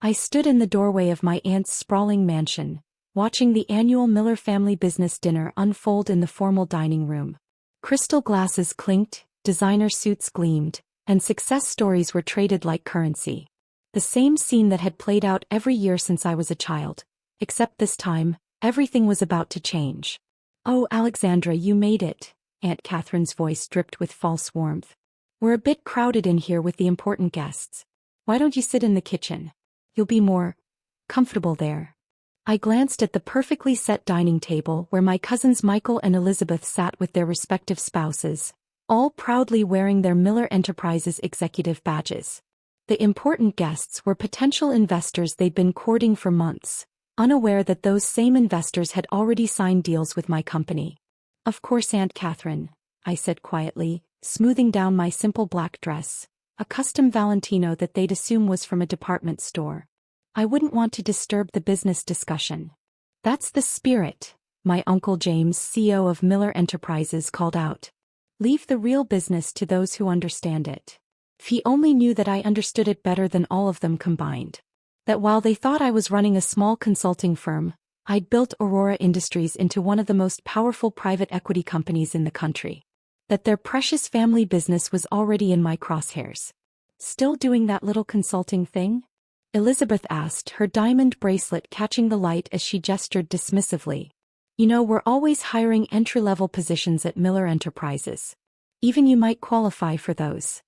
I stood in the doorway of my aunt's sprawling mansion, watching the annual Miller family business dinner unfold in the formal dining room. Crystal glasses clinked, designer suits gleamed, and success stories were traded like currency. The same scene that had played out every year since I was a child, except this time, everything was about to change. "Oh, Alexandra, you made it," Aunt Catherine's voice dripped with false warmth. "We're a bit crowded in here with the important guests. Why don't you sit in the kitchen? You'll be more comfortable there." I glanced at the perfectly set dining table where my cousins Michael and Elizabeth sat with their respective spouses, all proudly wearing their Miller Enterprises executive badges. The important guests were potential investors they'd been courting for months, unaware that those same investors had already signed deals with my company. "Of course, Aunt Catherine," I said quietly, smoothing down my simple black dress, a custom Valentino that they'd assume was from a department store. "I wouldn't want to disturb the business discussion." "That's the spirit," my Uncle James, CEO of Miller Enterprises, called out. "Leave the real business to those who understand it." If he only knew that I understood it better than all of them combined. That while they thought I was running a small consulting firm, I'd built Aurora Industries into one of the most powerful private equity companies in the country. That their precious family business was already in my crosshairs. "Still doing that little consulting thing?" Elizabeth asked, her diamond bracelet catching the light as she gestured dismissively. "You know, we're always hiring entry-level positions at Miller Enterprises. Even you might qualify for those."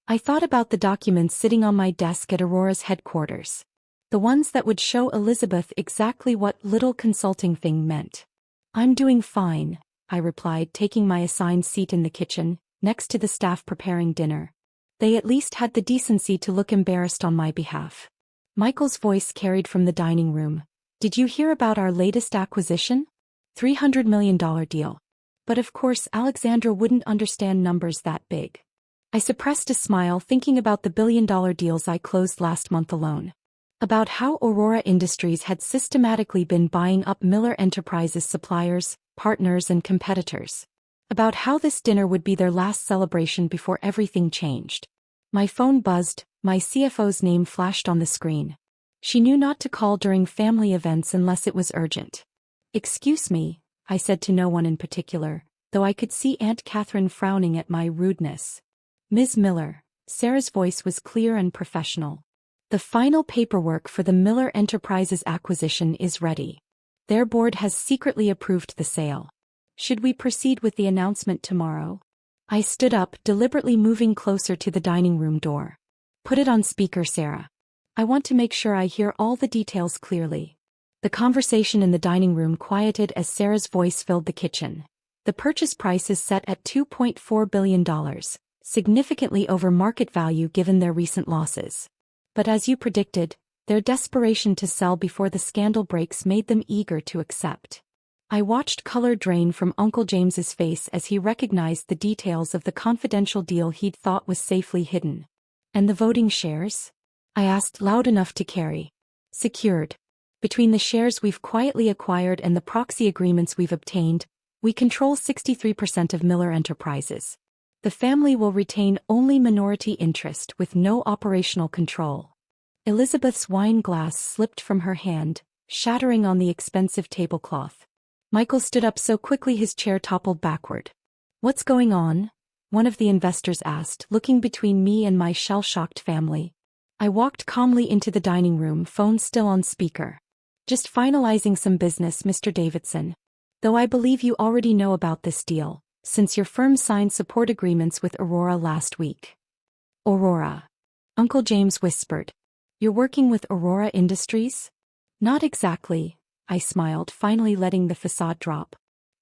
I thought about the documents sitting on my desk at Aurora's headquarters. The ones that would show Elizabeth exactly what little consulting thing meant. "I'm doing fine," I replied, taking my assigned seat in the kitchen, next to the staff preparing dinner. They at least had the decency to look embarrassed on my behalf. Michael's voice carried from the dining room. "Did you hear about our latest acquisition? $300 million deal." But of course Alexandra wouldn't understand numbers that big. I suppressed a smile thinking about the billion-dollar deals I closed last month alone. About how Aurora Industries had systematically been buying up Miller Enterprises suppliers, partners and competitors. About how this dinner would be their last celebration before everything changed. My phone buzzed, my CFO's name flashed on the screen. She knew not to call during family events unless it was urgent. "Excuse me," I said to no one in particular, though I could see Aunt Catherine frowning at my rudeness. "Ms. Miller," Sarah's voice was clear and professional. "The final paperwork for the Miller Enterprises acquisition is ready. Their board has secretly approved the sale. Should we proceed with the announcement tomorrow?" I stood up, deliberately moving closer to the dining room door. "Put it on speaker, Sarah. I want to make sure I hear all the details clearly." The conversation in the dining room quieted as Sarah's voice filled the kitchen. "The purchase price is set at $2.4 billion. Significantly over market value given their recent losses. But as you predicted, their desperation to sell before the scandal breaks made them eager to accept." I watched color drain from Uncle James's face as he recognized the details of the confidential deal he'd thought was safely hidden. "And the voting shares?" I asked, loud enough to carry. "Secured. Between the shares we've quietly acquired and the proxy agreements we've obtained, we control 63% of Miller Enterprises. The family will retain only minority interest with no operational control." Elizabeth's wine glass slipped from her hand, shattering on the expensive tablecloth. Michael stood up so quickly his chair toppled backward. "What's going on?" one of the investors asked, looking between me and my shell-shocked family. I walked calmly into the dining room, phone still on speaker. "Just finalizing some business, Mr. Davidson. Though I believe you already know about this deal, since your firm signed support agreements with Aurora last week." "Aurora?" Uncle James whispered. "You're working with Aurora Industries?" "Not exactly," I smiled, finally letting the facade drop.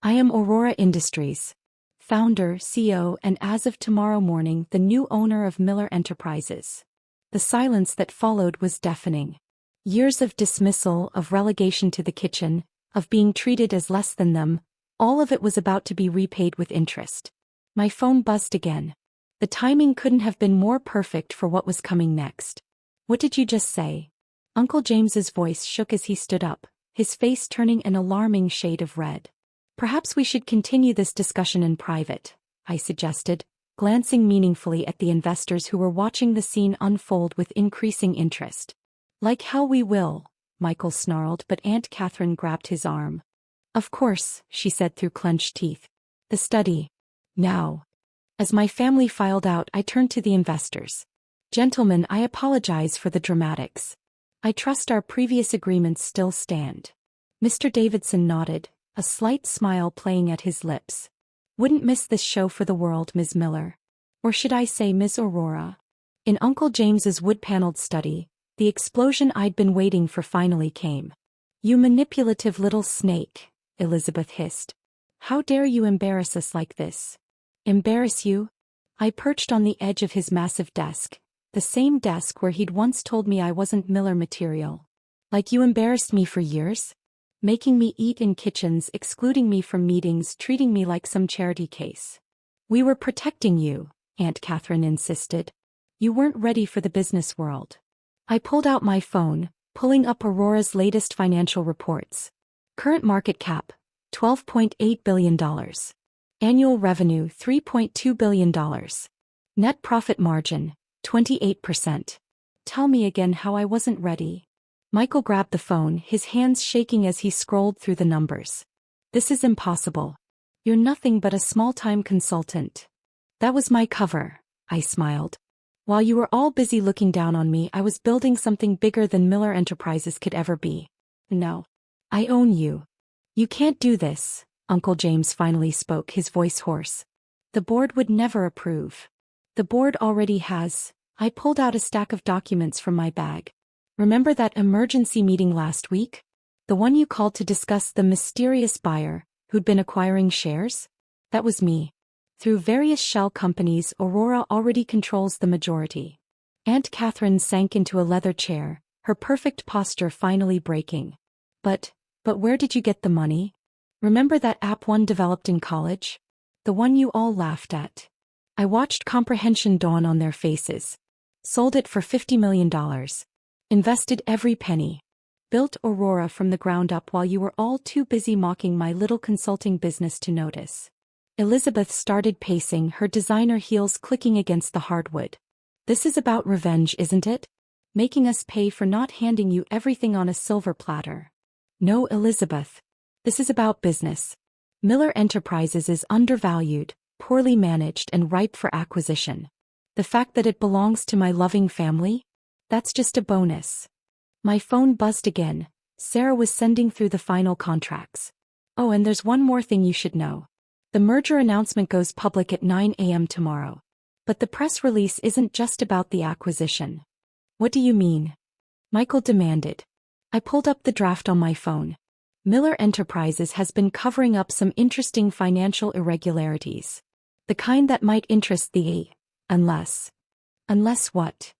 "I am Aurora Industries, founder, CEO, and as of tomorrow morning the new owner of Miller Enterprises." The silence that followed was deafening. Years of dismissal, of relegation to the kitchen, of being treated as less than them, all of it was about to be repaid with interest. My phone buzzed again. The timing couldn't have been more perfect for what was coming next. "What did you just say?" Uncle James's voice shook as he stood up, his face turning an alarming shade of red. "Perhaps we should continue this discussion in private," I suggested, glancing meaningfully at the investors who were watching the scene unfold with increasing interest. Like how we will, Michael snarled, but Aunt Catherine grabbed his arm. Of course, she said through clenched teeth. The study. Now. As my family filed out, I turned to the investors. Gentlemen, I apologize for the dramatics. I trust our previous agreements still stand. Mr. Davidson nodded, a slight smile playing at his lips. Wouldn't miss this show for the world, Ms. Miller. Or should I say Ms. Aurora? In Uncle James's wood-paneled study, the explosion I'd been waiting for finally came. You manipulative little snake, Elizabeth hissed. How dare you embarrass us like this? Embarrass you? I perched on the edge of his massive desk, the same desk where he'd once told me I wasn't Miller material. Like you embarrassed me for years? Making me eat in kitchens, excluding me from meetings, treating me like some charity case. We were protecting you, Aunt Catherine insisted. You weren't ready for the business world. I pulled out my phone, pulling up Aurora's latest financial reports. Current market cap, $12.8 billion. Annual revenue, $3.2 billion. Net profit margin, 28%. Tell me again how I wasn't ready. Michael grabbed the phone, his hands shaking as he scrolled through the numbers. This is impossible. You're nothing but a small-time consultant. That was my cover, I smiled. While you were all busy looking down on me, I was building something bigger than Miller Enterprises could ever be. No. I own you. You can't do this, Uncle James finally spoke, his voice hoarse. The board would never approve. The board already has. I pulled out a stack of documents from my bag. Remember that emergency meeting last week? The one you called to discuss the mysterious buyer who'd been acquiring shares? That was me. Through various shell companies, Aurora already controls the majority. Aunt Catherine sank into a leather chair, her perfect posture finally breaking. But where did you get the money? Remember that app one developed in college? The one you all laughed at. I watched comprehension dawn on their faces. Sold it for $50 million. Invested every penny. Built Aurora from the ground up while you were all too busy mocking my little consulting business to notice. Elizabeth started pacing, her designer heels clicking against the hardwood. This is about revenge, isn't it? Making us pay for not handing you everything on a silver platter. No, Elizabeth. This is about business. Miller Enterprises is undervalued, poorly managed, and ripe for acquisition. The fact that it belongs to my loving family? That's just a bonus. My phone buzzed again. Sarah was sending through the final contracts. Oh, and there's one more thing you should know. The merger announcement goes public at 9 a.m. tomorrow. But the press release isn't just about the acquisition. What do you mean? Michael demanded. I pulled up the draft on my phone. Miller Enterprises has been covering up some interesting financial irregularities. The kind that might interest the unless. Unless what?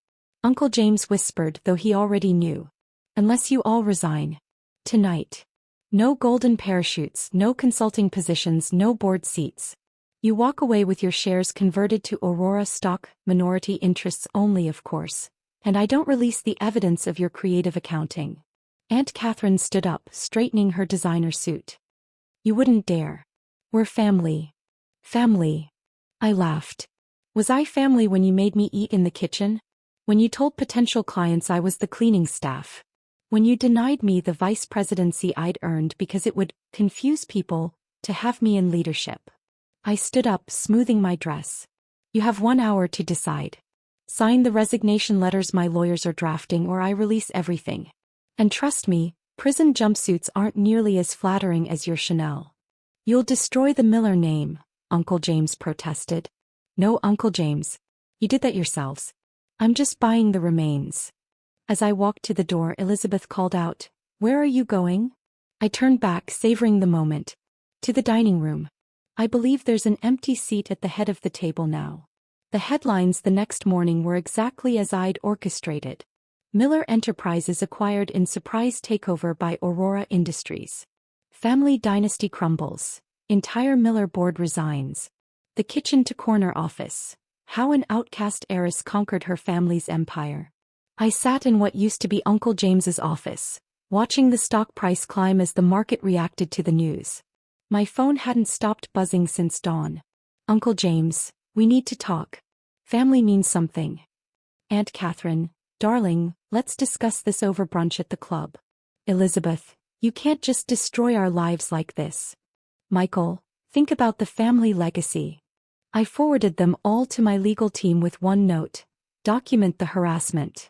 Uncle James whispered, though he already knew. Unless you all resign. Tonight. No golden parachutes, no consulting positions, no board seats. You walk away with your shares converted to Aurora stock, minority interests only, of course. And I don't release the evidence of your creative accounting. Aunt Catherine stood up, straightening her designer suit. You wouldn't dare. We're family. Family. I laughed. Was I family when you made me eat in the kitchen? When you told potential clients I was the cleaning staff? When you denied me the vice presidency I'd earned because it would confuse people to have me in leadership? I stood up, smoothing my dress. You have 1 hour to decide. Sign the resignation letters my lawyers are drafting, or I release everything. And trust me, prison jumpsuits aren't nearly as flattering as your Chanel. You'll destroy the Miller name, Uncle James protested. No, Uncle James. You did that yourselves. I'm just buying the remains. As I walked to the door, Elizabeth called out, Where are you going? I turned back, savoring the moment. To the dining room. I believe there's an empty seat at the head of the table now. The headlines the next morning were exactly as I'd orchestrated. Miller Enterprises acquired in surprise takeover by Aurora Industries. Family dynasty crumbles. Entire Miller board resigns. The kitchen-to-corner office. How an outcast heiress conquered her family's empire. I sat in what used to be Uncle James's office, watching the stock price climb as the market reacted to the news. My phone hadn't stopped buzzing since dawn. Uncle James, we need to talk. Family means something. Aunt Catherine, darling, Let's discuss this over brunch at the club. Elizabeth, you can't just destroy our lives like this. Michael, think about the family legacy. I forwarded them all to my legal team with one note: document the harassment.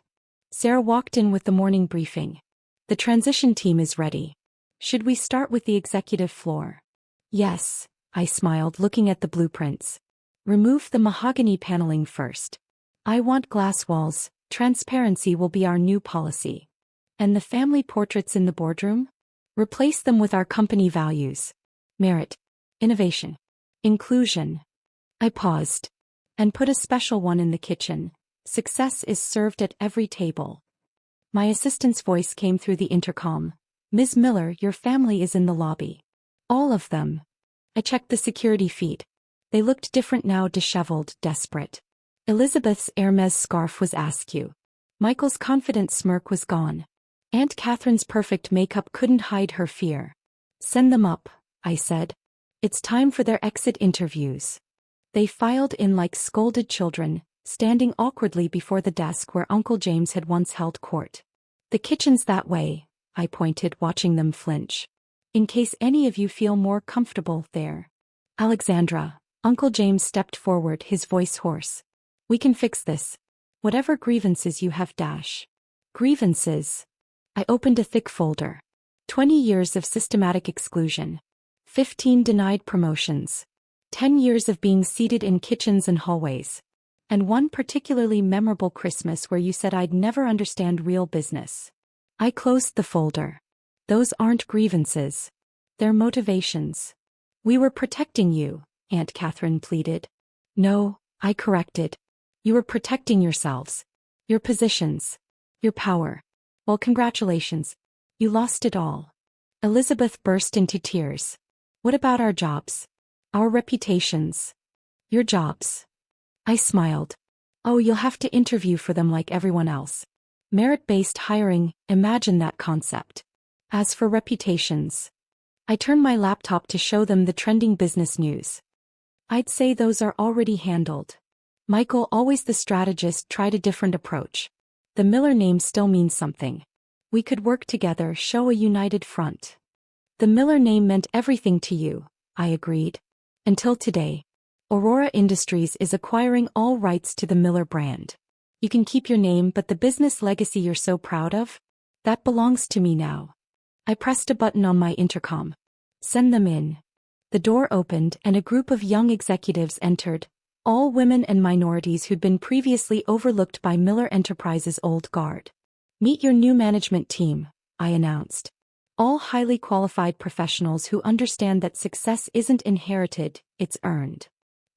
Sarah walked in with the morning briefing. The transition team is ready. Should we start with the executive floor? Yes, I smiled, looking at the blueprints. Remove the mahogany paneling first. I want glass walls. Transparency will be our new policy. And the family portraits in the boardroom? Replace them with our company values: merit, innovation, inclusion. I paused. And put a special one in the kitchen: success is served at every table. My assistant's voice came through the intercom. Ms. Miller, your family is in the lobby. All of them. I checked the security feed. They looked different now, disheveled, desperate. Elizabeth's Hermes scarf was askew. Michael's confident smirk was gone. Aunt Catherine's perfect makeup couldn't hide her fear. Send them up, I said. It's time for their exit interviews. They filed in like scolded children, standing awkwardly before the desk where Uncle James had once held court. The kitchen's that way, I pointed, watching them flinch. In case any of you feel more comfortable there. Alexandra, Uncle James stepped forward, his voice hoarse. We can fix this. Whatever grievances you have dash. Grievances. I opened a thick folder. 20 years of systematic exclusion. 15 denied promotions. 10 years of being seated in kitchens and hallways. And one particularly memorable Christmas where you said I'd never understand real business. I closed the folder. Those aren't grievances. They're motivations. We were protecting you, Aunt Catherine pleaded. No, I corrected. You were protecting yourselves. Your positions. Your power. Well, congratulations. You lost it all. Elizabeth burst into tears. What about our jobs? Our reputations? Your jobs? I smiled. Oh, you'll have to interview for them like everyone else. Merit-based hiring, imagine that concept. As for reputations, I turned my laptop to show them the trending business news. I'd say those are already handled. Michael, always the strategist, tried a different approach. The Miller name still means something. We could work together, show a united front. The Miller name meant everything to you, I agreed. Until today. Aurora Industries is acquiring all rights to the Miller brand. You can keep your name, but the business legacy you're so proud of? That belongs to me now. I pressed a button on my intercom. Send them in. The door opened and a group of young executives entered, all women and minorities who'd been previously overlooked by Miller Enterprises' old guard. Meet your new management team, I announced. All highly qualified professionals who understand that success isn't inherited, it's earned.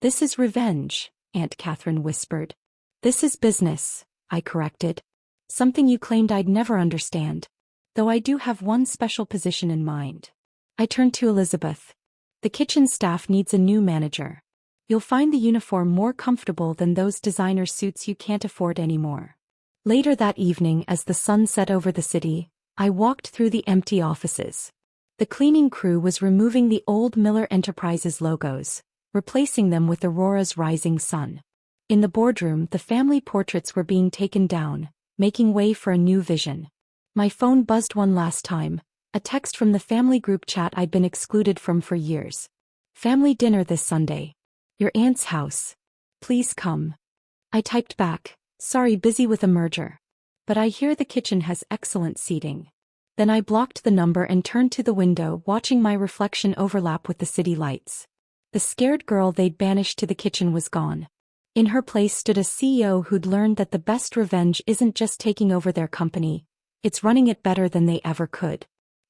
This is revenge, Aunt Catherine whispered. This is business, I corrected. Something you claimed I'd never understand. Though I do have one special position in mind. I turned to Elizabeth. The kitchen staff needs a new manager. You'll find the uniform more comfortable than those designer suits you can't afford anymore. Later that evening, as the sun set over the city, I walked through the empty offices. The cleaning crew was removing the old Miller Enterprises logos, replacing them with Aurora's rising sun. In the boardroom, the family portraits were being taken down, making way for a new vision. My phone buzzed one last time, a text from the family group chat I'd been excluded from for years. Family dinner this Sunday. Your aunt's house. Please come. I typed back, sorry, busy with a merger. But I hear the kitchen has excellent seating. Then I blocked the number and turned to the window, watching my reflection overlap with the city lights. The scared girl they'd banished to the kitchen was gone. In her place stood a CEO who'd learned that the best revenge isn't just taking over their company, it's running it better than they ever could.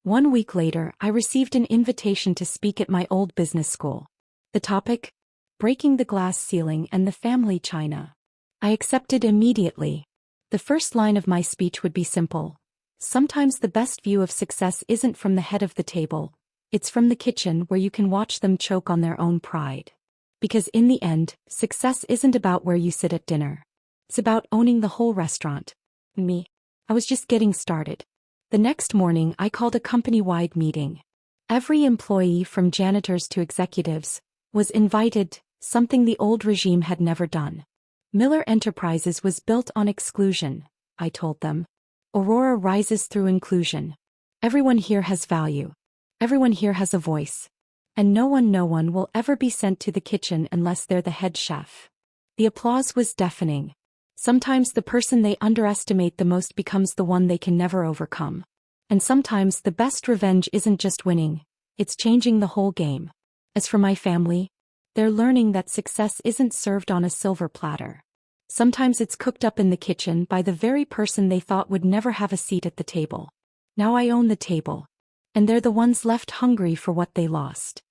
1 week later, I received an invitation to speak at my old business school. The topic? Breaking the glass ceiling and the family china. I accepted immediately. The first line of my speech would be simple. Sometimes the best view of success isn't from the head of the table, it's from the kitchen where you can watch them choke on their own pride. Because in the end, success isn't about where you sit at dinner. It's about owning the whole restaurant. Me. I was just getting started. The next morning, I called a company-wide meeting. Every employee, from janitors to executives, was invited, something the old regime had never done. Miller Enterprises was built on exclusion, I told them. Aurora rises through inclusion. Everyone here has value. Everyone here has a voice. And no one will ever be sent to the kitchen unless they're the head chef. The applause was deafening. Sometimes the person they underestimate the most becomes the one they can never overcome. And sometimes the best revenge isn't just winning, it's changing the whole game. As for my family, they're learning that success isn't served on a silver platter. Sometimes it's cooked up in the kitchen by the very person they thought would never have a seat at the table. Now I own the table. And they're the ones left hungry for what they lost.